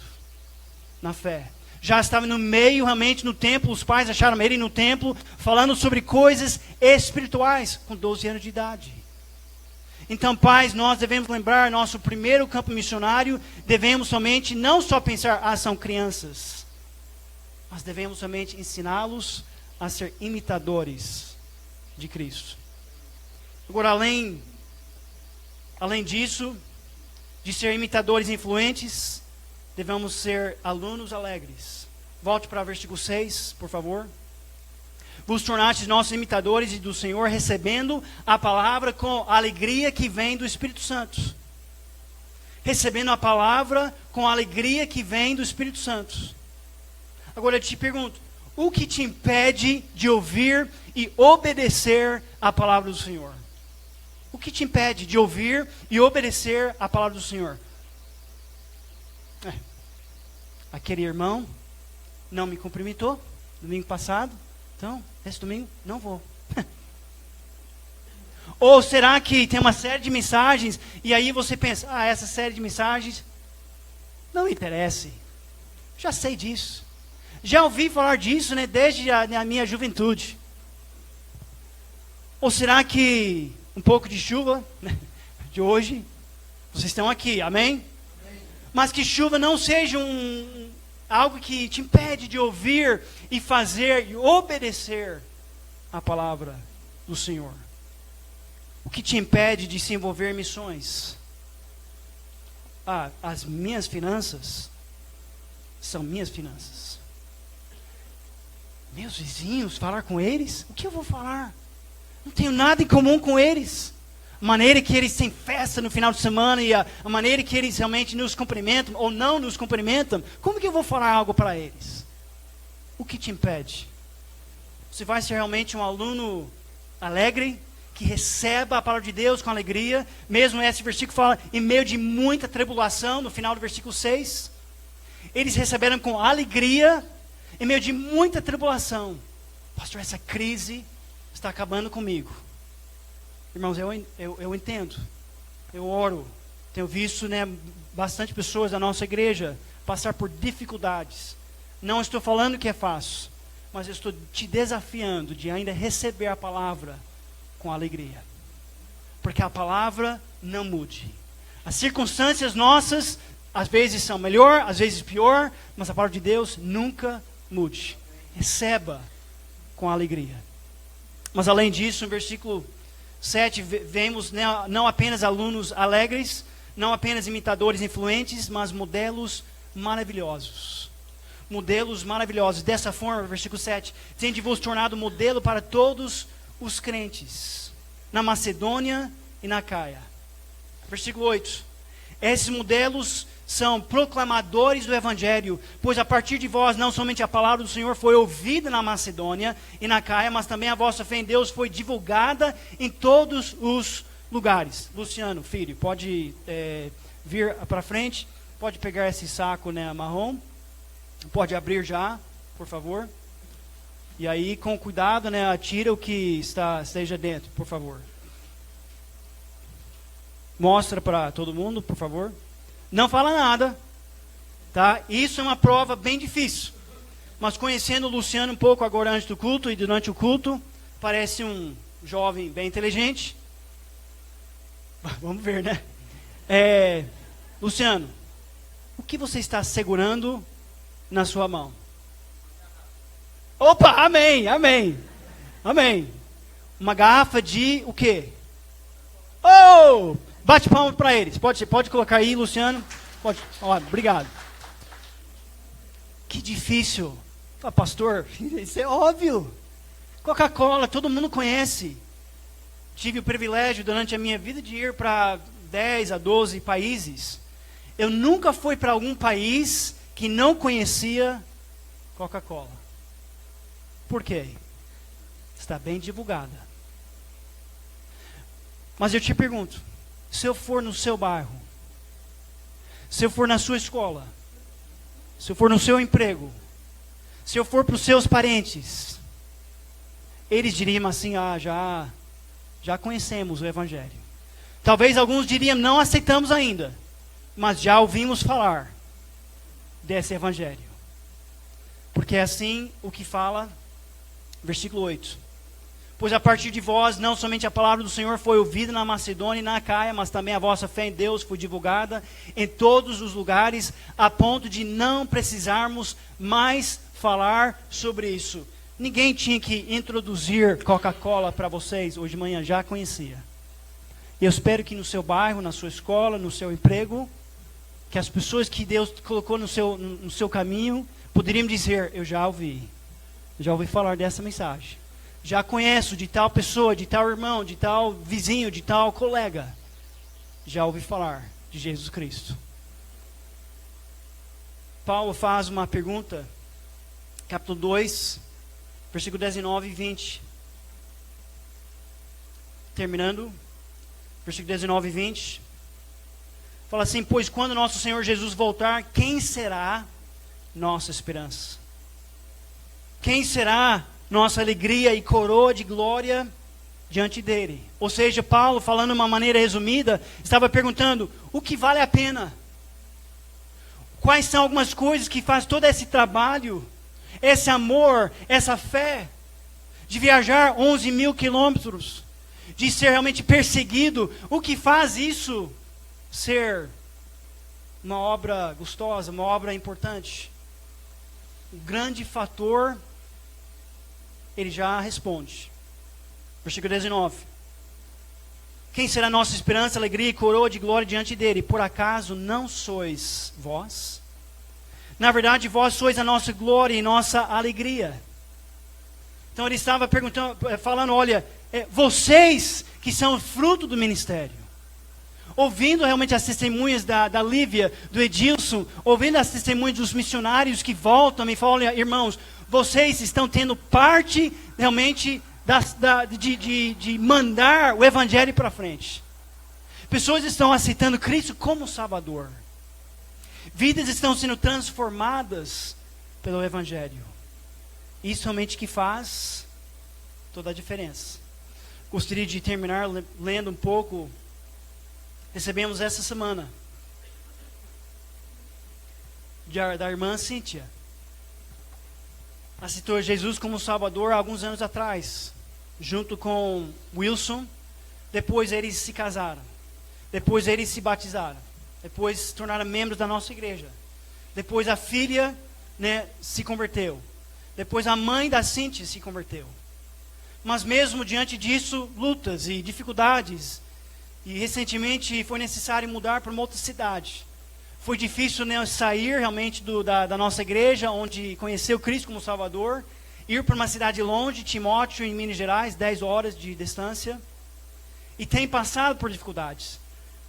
na fé. Já estava no meio, realmente, no templo. Os pais acharam ele no templo, falando sobre coisas espirituais, com 12 anos de idade. Então, pais, nós devemos lembrar, nosso primeiro campo missionário, devemos somente, não só pensar, são crianças, mas devemos somente ensiná-los a ser imitadores de Cristo. Agora, além disso, de ser imitadores influentes, devemos ser alunos alegres. Volte para o versículo 6, por favor. Vos tornastes nossos imitadores do Senhor, recebendo a palavra com a alegria que vem do Espírito Santo. Recebendo a palavra com a alegria que vem do Espírito Santo. Agora eu te pergunto, o que te impede de ouvir e obedecer a palavra do Senhor? O que te impede de ouvir e obedecer a palavra do Senhor? Aquele irmão não me cumprimentou domingo passado, então esse domingo não vou. Ou será que tem uma série de mensagens e aí você pensa, essa série de mensagens não me interessa, já sei disso, já ouvi falar disso, né, desde a minha juventude. Ou será que um pouco de chuva, né, de hoje, vocês estão aqui, amém? Mas que chuva não seja algo que te impede de ouvir e fazer e obedecer a palavra do Senhor. O que te impede de se envolver em missões? As minhas finanças são minhas finanças. Meus vizinhos, falar com eles? O que eu vou falar? Não tenho nada em comum com eles. a maneira que eles têm festa no final de semana e a maneira que eles realmente nos cumprimentam ou não nos cumprimentam, como que eu vou falar algo para eles? O que te impede? Você vai ser realmente um aluno alegre, que receba a palavra de Deus com alegria, mesmo esse versículo fala, em meio de muita tribulação, no final do versículo 6, eles receberam com alegria, em meio de muita tribulação. Pastor, essa crise está acabando comigo. Irmãos, eu entendo, eu oro, tenho visto, né, bastante pessoas da nossa igreja passar por dificuldades. Não estou falando que é fácil, mas eu estou te desafiando de ainda receber a palavra com alegria, porque a palavra não mude. As circunstâncias nossas às vezes são melhor, às vezes pior, mas a palavra de Deus nunca mude. Receba com alegria. Mas além disso, no versículo 7, vemos não apenas alunos alegres, não apenas imitadores influentes, mas modelos maravilhosos. Modelos maravilhosos. Dessa forma, versículo 7, tende vos tornado modelo para todos os crentes, na Macedônia e na Caia. Versículo 8. Esses modelos são proclamadores do Evangelho, pois a partir de vós não somente a palavra do Senhor foi ouvida na Macedônia e na Caia, mas também a vossa fé em Deus foi divulgada em todos os lugares. Luciano, filho, pode vir para frente, pode pegar esse saco, né, marrom, pode abrir já, por favor. E aí, com cuidado, né, atira o que esteja dentro, por favor. Mostra para todo mundo, por favor. Não fala nada, tá? Isso é uma prova bem difícil. Mas conhecendo o Luciano um pouco agora antes do culto e durante o culto, parece um jovem bem inteligente. Vamos ver, né? Luciano, o que você está segurando na sua mão? Opa, amém, amém, amém. Uma garrafa de o quê? Oh, bate palma para eles. Pode colocar aí, Luciano. Pode. Obrigado. Que difícil. Pastor, isso é óbvio. Coca-Cola, todo mundo conhece. Tive o privilégio durante a minha vida de ir para 10 a 12 países. Eu nunca fui para algum país que não conhecia Coca-Cola. Por quê? Está bem divulgada. Mas eu te pergunto, se eu for no seu bairro, se eu for na sua escola, se eu for no seu emprego, se eu for para os seus parentes, eles diriam assim, já conhecemos o Evangelho. Talvez alguns diriam, não aceitamos ainda, mas já ouvimos falar desse Evangelho. Porque é assim o que fala versículo 8. Pois a partir de vós, não somente a palavra do Senhor foi ouvida na Macedônia e na Caia, mas também a vossa fé em Deus foi divulgada em todos os lugares, a ponto de não precisarmos mais falar sobre isso. Ninguém tinha que introduzir Coca-Cola para vocês, hoje de manhã já conhecia. E eu espero que no seu bairro, na sua escola, no seu emprego, que as pessoas que Deus colocou no seu caminho, poderiam dizer, eu já ouvi falar dessa mensagem. Já conheço de tal pessoa, de tal irmão, de tal vizinho, de tal colega. Já ouvi falar de Jesus Cristo. Paulo faz uma pergunta, capítulo 2, versículo 19 e 20. Terminando, versículo 19 e 20. Fala assim, pois quando nosso Senhor Jesus voltar, quem será nossa esperança? Quem será nossa alegria e coroa de glória diante dele? Ou seja, Paulo, falando de uma maneira resumida, estava perguntando, o que vale a pena? Quais são algumas coisas que faz todo esse trabalho, esse amor, essa fé, de viajar 11 mil quilômetros, de ser realmente perseguido? O que faz isso ser uma obra gostosa, uma obra importante? O grande fator, ele já responde. Versículo 19. Quem será nossa esperança, alegria e coroa de glória diante dele? Por acaso não sois vós? Na verdade, vós sois a nossa glória e nossa alegria. Então ele estava falando, olha, vocês que são fruto do ministério. Ouvindo realmente as testemunhas da Lívia, do Edilson, ouvindo as testemunhas dos missionários que voltam e falam: olha, irmãos, vocês estão tendo parte realmente de mandar o evangelho para frente. Pessoas estão aceitando Cristo como Salvador. Vidas estão sendo transformadas pelo evangelho. Isso realmente que faz toda a diferença. Gostaria de terminar lendo um pouco. Recebemos essa semana da irmã Cíntia. Aceitou Jesus como Salvador há alguns anos atrás, junto com Wilson. Depois eles se casaram. Depois eles se batizaram. Depois se tornaram membros da nossa igreja. Depois a filha, se converteu. Depois a mãe da Cíntia se converteu. Mas mesmo diante disso, lutas e dificuldades. E recentemente foi necessário mudar para uma outra cidade. Foi difícil sair realmente da nossa igreja, onde conheceu Cristo como Salvador. Ir para uma cidade longe, Timóteo, em Minas Gerais, 10 horas de distância. E tem passado por dificuldades.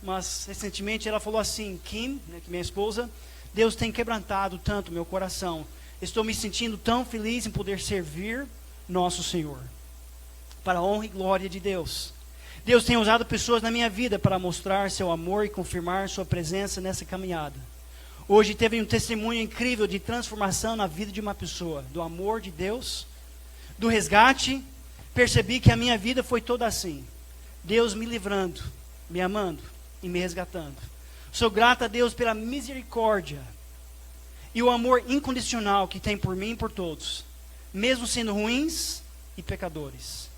Mas recentemente ela falou assim: Kim, que é minha esposa, Deus tem quebrantado tanto meu coração. Estou me sentindo tão feliz em poder servir nosso Senhor, para a honra e glória de Deus. Deus tem usado pessoas na minha vida para mostrar seu amor e confirmar sua presença nessa caminhada. Hoje teve um testemunho incrível de transformação na vida de uma pessoa, do amor de Deus, do resgate. Percebi que a minha vida foi toda assim: Deus me livrando, me amando e me resgatando. Sou grato a Deus pela misericórdia e o amor incondicional que tem por mim e por todos, mesmo sendo ruins e pecadores.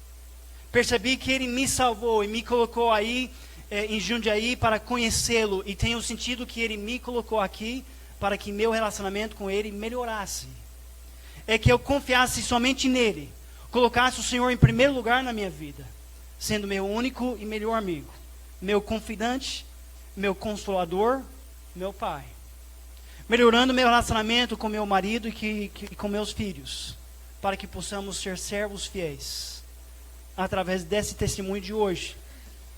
Percebi que Ele me salvou e me colocou aí em Jundiaí para conhecê-lo, e tenho sentido que Ele me colocou aqui para que meu relacionamento com Ele melhorasse. É que eu confiasse somente nele, colocasse o Senhor em primeiro lugar na minha vida, sendo meu único e melhor amigo, meu confidente, meu consolador, meu pai. Melhorando meu relacionamento com meu marido e com meus filhos, para que possamos ser servos fiéis. Através desse testemunho de hoje,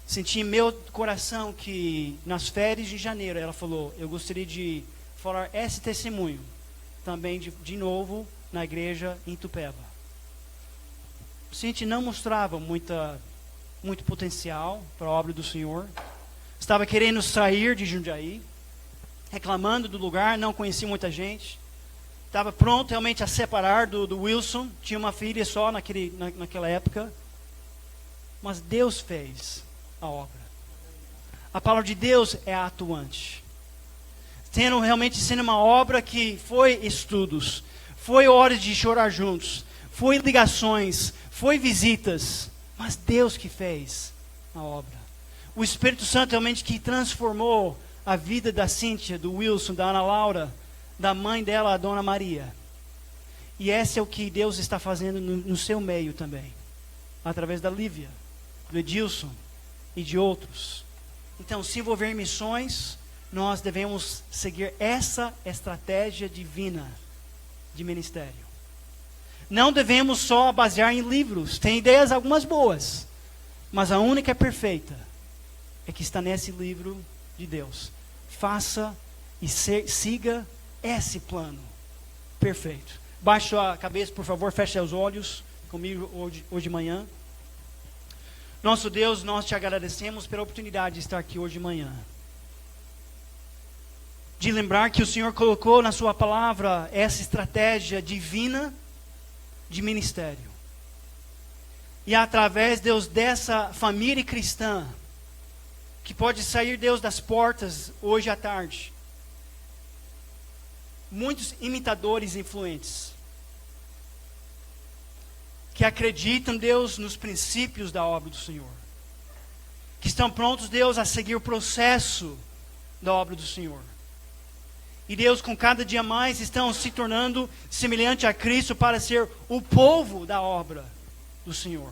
senti em meu coração que nas férias de janeiro, ela falou: eu gostaria de falar esse testemunho também de novo na igreja em Itupeva. Cintia não mostrava muito potencial para a obra do Senhor. Estava querendo sair de Jundiaí, reclamando do lugar, não conhecia muita gente. Estava pronto realmente a separar do Wilson. Tinha uma filha só naquela época. Mas Deus fez a obra. A palavra de Deus é atuante. Realmente sendo uma obra que foi estudos, foi horas de chorar juntos, foi ligações, foi visitas. Mas Deus que fez a obra. O Espírito Santo realmente que transformou a vida da Cíntia, do Wilson, da Ana Laura, da mãe dela, a Dona Maria. E esse é o que Deus está fazendo no seu meio também, através da Lívia, do Edilson e de outros. Então, se envolver em missões, nós devemos seguir essa estratégia divina de ministério. Não devemos só basear em livros. Tem ideias algumas boas, mas a única é perfeita é que está nesse livro de Deus. Faça e siga esse plano perfeito. Baixe a cabeça, por favor, feche os olhos comigo hoje de manhã. Nosso Deus, nós te agradecemos pela oportunidade de estar aqui hoje de manhã. De lembrar que o Senhor colocou na sua palavra essa estratégia divina de ministério. E através, Deus, dessa família cristã, que pode sair, Deus, das portas hoje à tarde, muitos imitadores influentes, que acreditam, Deus, nos princípios da obra do Senhor, que estão prontos, Deus, a seguir o processo da obra do Senhor. E Deus, com cada dia mais, estão se tornando semelhante a Cristo para ser o povo da obra do Senhor.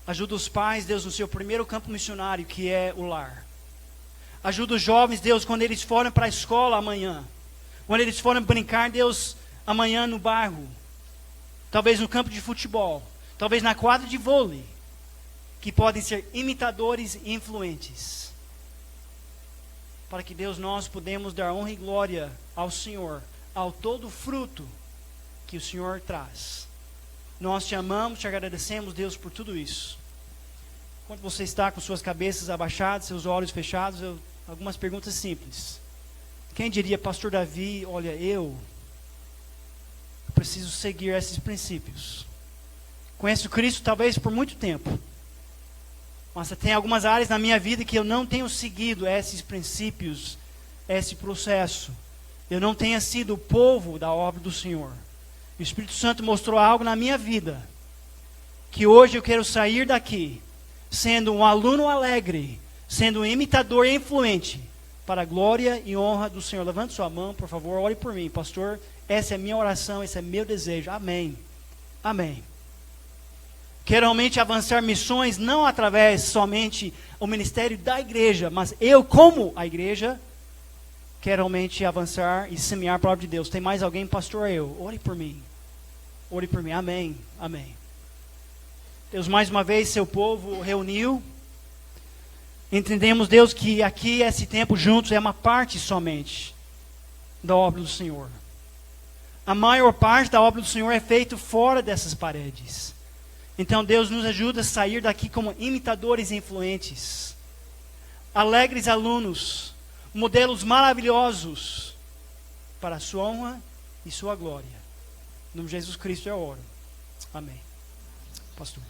Ajuda os pais, Deus, no seu primeiro campo missionário, que é o lar. Ajuda os jovens, Deus, quando eles forem para a escola amanhã. Quando eles forem brincar, Deus, amanhã no bairro. Talvez no campo de futebol. Talvez na quadra de vôlei. que podem ser imitadores e influentes. Para que Deus, nós podemos dar honra e glória ao Senhor, ao todo fruto que o Senhor traz. Nós te amamos, te agradecemos, Deus, por tudo isso. Enquanto você está com suas cabeças abaixadas, seus olhos fechados, algumas perguntas simples. Quem diria, Pastor Davi, olha, eu preciso seguir esses princípios. Conheço Cristo talvez por muito tempo, mas tem algumas áreas na minha vida que eu não tenho seguido esses princípios, esse processo. Eu não tenho sido o povo da obra do Senhor. O Espírito Santo mostrou algo na minha vida, que hoje eu quero sair daqui, sendo um aluno alegre, sendo um imitador e influente, para a glória e honra do Senhor. Levante sua mão, por favor, ore por mim, pastor. Essa é a minha oração, esse é meu desejo. Amém. Amém. Quero realmente avançar missões, não através somente do ministério da igreja, mas eu, como a igreja, quero realmente avançar e semear a palavra de Deus. Tem mais alguém, pastor? Eu. Ore por mim. Ore por mim. Amém. Amém. Deus, mais uma vez, seu povo reuniu. Entendemos, Deus, que aqui, esse tempo juntos, é uma parte somente da obra do Senhor. A maior parte da obra do Senhor é feita fora dessas paredes. Então, Deus, nos ajuda a sair daqui como imitadores influentes, alegres alunos, modelos maravilhosos, para a sua honra e sua glória. Em nome de Jesus Cristo eu oro. Amém. Pastor.